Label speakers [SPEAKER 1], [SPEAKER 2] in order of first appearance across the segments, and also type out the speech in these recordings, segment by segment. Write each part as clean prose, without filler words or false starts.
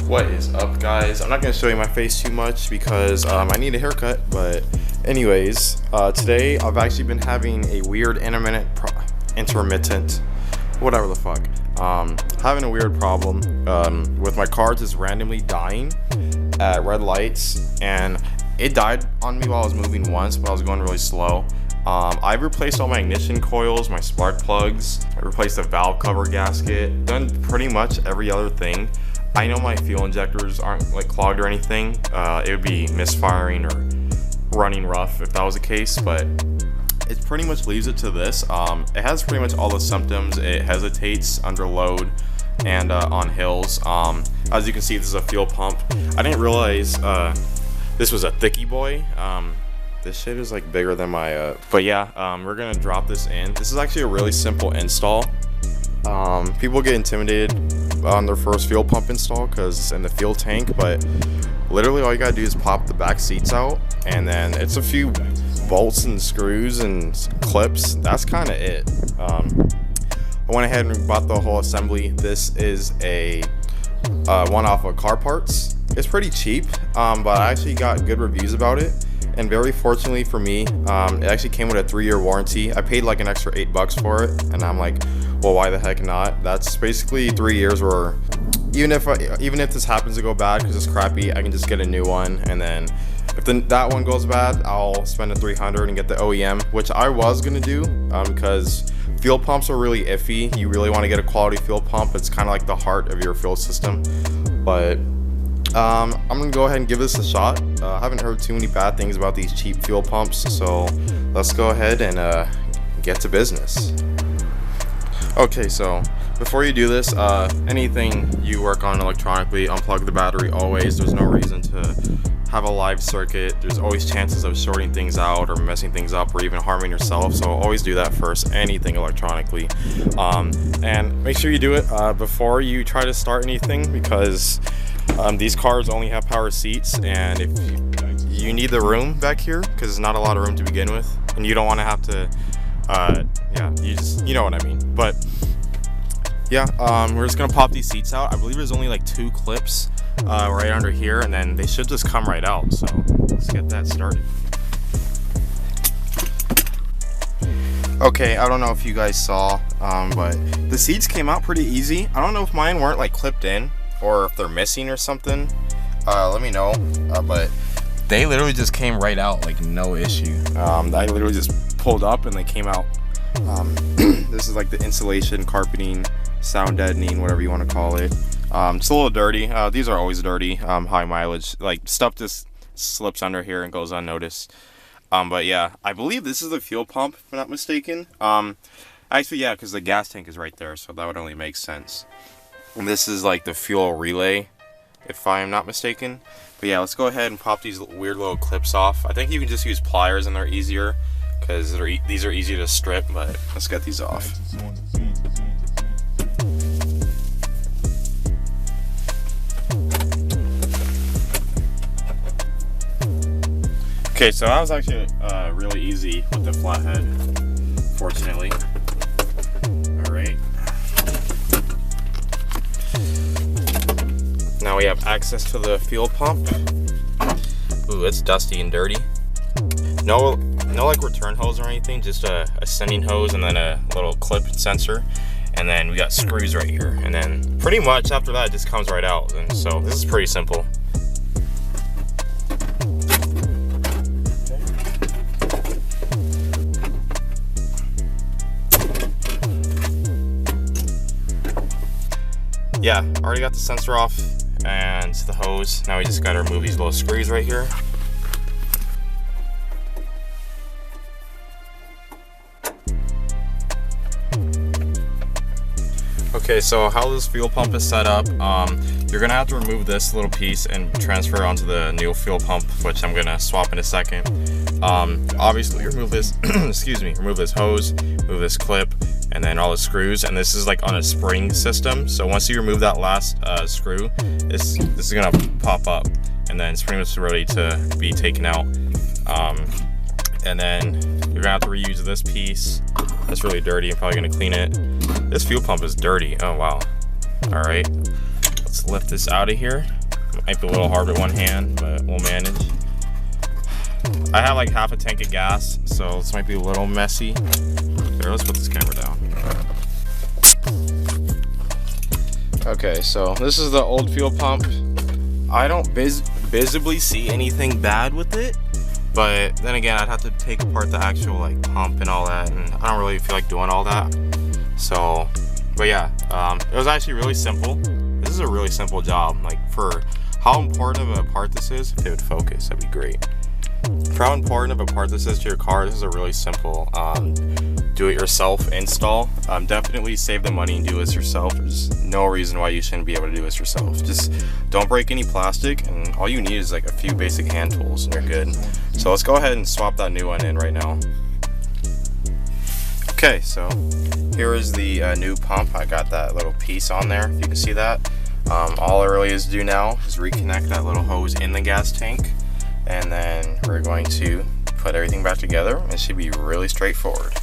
[SPEAKER 1] What is up, guys? I'm not going to show you my face too much because I need a haircut, but anyways, today I've actually been having a weird intermittent, whatever the fuck, having a weird problem with my car just randomly dying at red lights, and it died on me while I was moving once, but I was going really slow. I've replaced all my ignition coils, my spark plugs, I replaced the valve cover gasket, done pretty much every other thing. I know my fuel injectors aren't like clogged or anything. It would be misfiring or running rough if that was the case, but it pretty much leaves it to this. It has pretty much all the symptoms. It hesitates under load and on hills. As you can see, this is a fuel pump. I didn't realize this was a thickie boy. This shit is like bigger than my but yeah, we're gonna drop this in. This is actually a really simple install. People get intimidated on their first fuel pump install because it's in the fuel tank, but literally all you gotta do is pop the back seats out, and then it's a few bolts and screws and clips. That's kind of it. I went ahead and bought the whole assembly. This is a one off of Car Parts. It's pretty cheap, but I actually got good reviews about it, and very fortunately for me, it actually came with a 3-year warranty. I paid like an extra $8 for it, and I'm like, well, why the heck not? That's basically 3 years where even if this happens to go bad because it's crappy, I can just get a new one, and then if that one goes bad, I'll spend the $300 and get the OEM, which I was gonna do because fuel pumps are really iffy. You really want to get a quality fuel pump. It's kind of like the heart of your fuel system, but I'm gonna go ahead and give this a shot. I haven't heard too many bad things about these cheap fuel pumps, so let's go ahead and get to business. Okay, so before you do this, anything you work on electronically, unplug the battery always. There's no reason to have a live circuit. There's always chances of shorting things out or messing things up or even harming yourself, so always do that first, anything electronically. And make sure you do it before you try to start anything, because these cars only have power seats, and if you need the room back here because there's not a lot of room to begin with, and you don't want to have to yeah, you know what I mean. But yeah, we're just gonna pop these seats out. I believe there's only like 2 clips right under here, and then they should just come right out, so let's get that started. Okay, I don't know if you guys saw, but the seats came out pretty easy. I don't know if mine weren't like clipped in or if they're missing or something. Let me know, but they literally just came right out like no issue. I literally just pulled up and they came out. This is like the insulation, carpeting, sound deadening, whatever you want to call it. It's a little dirty. These are always dirty, high mileage, like stuff just slips under here and goes unnoticed. But yeah, I believe this is the fuel pump, if I'm not mistaken. Actually, yeah, because the gas tank is right there, so that would only make sense. And this is like the fuel relay, if I'm not mistaken. But yeah, let's go ahead and pop these weird little clips off. I think you can just use pliers and they're easier because these are easy to strip, but let's get these off. Okay, so that was actually really easy with the flathead, fortunately. Alright. Now we have access to the fuel pump. Ooh, it's dusty and dirty. No like return hose or anything, just a sending hose and then a little clip sensor. And then we got screws right here. And then pretty much after that it just comes right out. And so this is pretty simple. Yeah, already got the sensor off and the hose. Now we just gotta remove these little screws right here. Okay, so how this fuel pump is set up, you're gonna have to remove this little piece and transfer onto the new fuel pump, which I'm gonna swap in a second. Obviously remove this, excuse me, remove this hose, remove this clip, and then all the screws. And this is like on a spring system, so once you remove that last screw, this is gonna pop up, and then it's pretty much ready to be taken out. And then You're gonna have to reuse this piece. That's really dirty. I'm probably gonna clean it. This fuel pump is dirty. Oh wow. All right, let's lift this out of here. Might be a little hard with one hand, but we'll manage. I have like half a tank of gas, so this might be a little messy. Here, let's put this camera down. Okay, so this is the old fuel pump. I don't visibly see anything bad with it, but then again, I'd have to take apart the actual like pump and all that, and I don't really feel like doing all that. So, but yeah, it was actually really simple. This is a really simple job. Like for how important of a part this is, if it would focus, that'd be great. For how important of a part this is to your car, this is a really simple do-it-yourself install. Definitely save the money and do this yourself. There's no reason why you shouldn't be able to do this yourself. Just don't break any plastic, and all you need is like a few basic hand tools and you're good. So let's go ahead and swap that new one in right now. Okay, so here is the new pump. I got that little piece on there, if you can see that. All it really is to do now is reconnect that little hose in the gas tank, and then we're going to put everything back together. It should be really straightforward.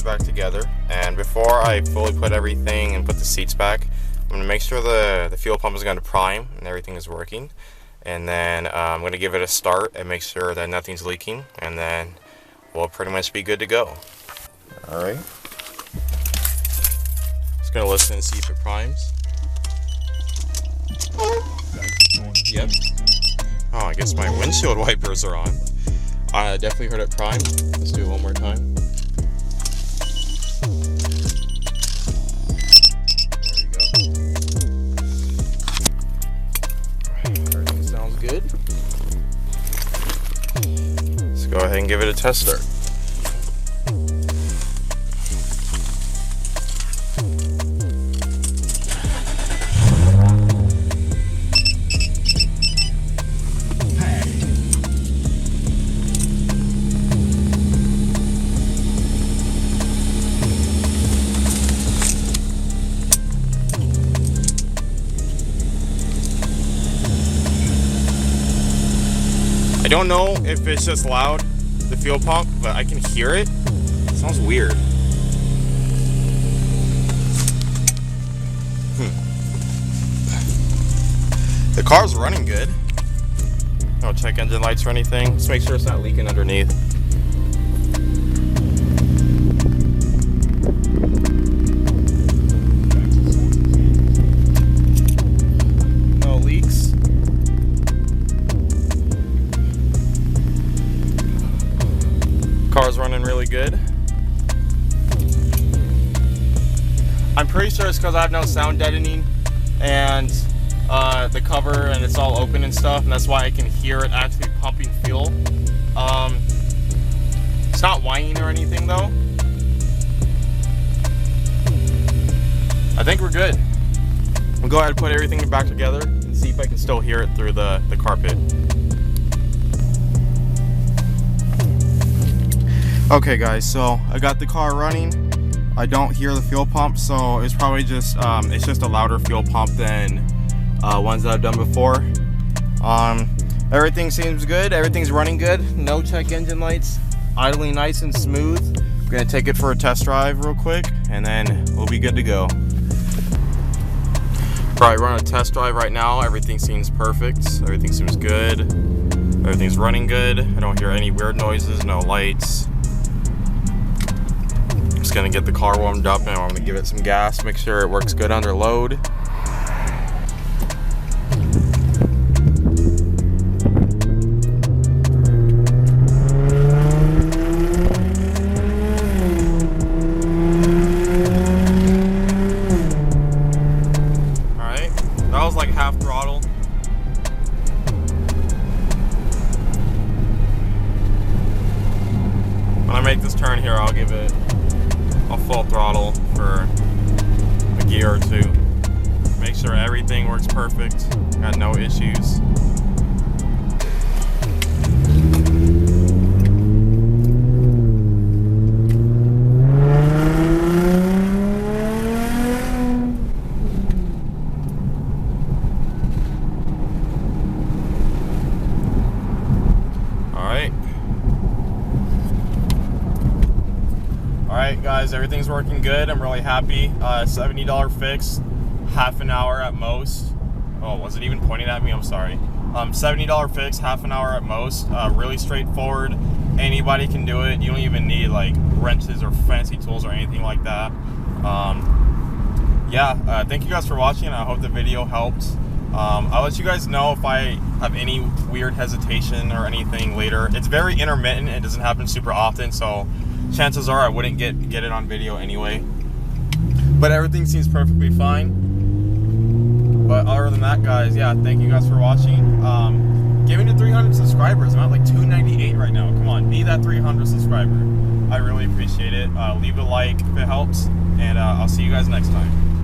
[SPEAKER 1] Back together, and before I fully put everything and put the seats back, I'm going to make sure the fuel pump is going to prime and everything is working, and then I'm going to give it a start and make sure that nothing's leaking, and then we'll pretty much be good to go. Alright, just going to listen and see if it primes. Yep. Oh, I guess my windshield wipers are on. I definitely heard it prime. Let's do it one more time. Good. Let's go ahead and give it a test start. I don't know if it's just loud, the fuel pump, but I can hear it. It sounds weird. The car's running good. Don't check engine lights or anything. Just make sure it's not leaking underneath. No leaks. Car's running really good. I'm pretty sure it's because I have no sound deadening and the cover, and it's all open and stuff, and that's why I can hear it actually pumping fuel. It's not whining or anything though. I think we're good. We'll go ahead and put everything back together and see if I can still hear it through the carpet. Okay guys, so I got the car running. I don't hear the fuel pump, so it's probably just it's just a louder fuel pump than ones that I've done before. Everything seems good, everything's running good, no check engine lights, idling nice and smooth. I'm gonna take it for a test drive real quick, and then we'll be good to go. Probably run a test drive right now. Everything seems perfect, everything seems good, everything's running good. I don't hear any weird noises, no lights. Just gonna get the car warmed up, and I'm gonna give it some gas, make sure it works good under load. Alright, that was like half throttle. When I make this turn here, I'll give it a full throttle for a gear or two. Make sure everything works perfect. Got no issues. everything's working good. I'm really happy. $70 fix, half an hour at most. Oh, was it even pointing at me? I'm sorry. $70 fix, half an hour at most. Really straightforward. Anybody can do it. You don't even need like wrenches or fancy tools or anything like that. Yeah, thank you guys for watching. I hope the video helped. I'll let you guys know if I have any weird hesitation or anything later. It's very intermittent. It doesn't happen super often, so chances are I wouldn't get it on video anyway. But everything seems perfectly fine. But other than that, guys, yeah, thank you guys for watching. Get me to 300 subscribers. I'm at like 298 right now. Come on, be that 300 subscriber. I really appreciate it. Leave a like if it helps, and I'll see you guys next time.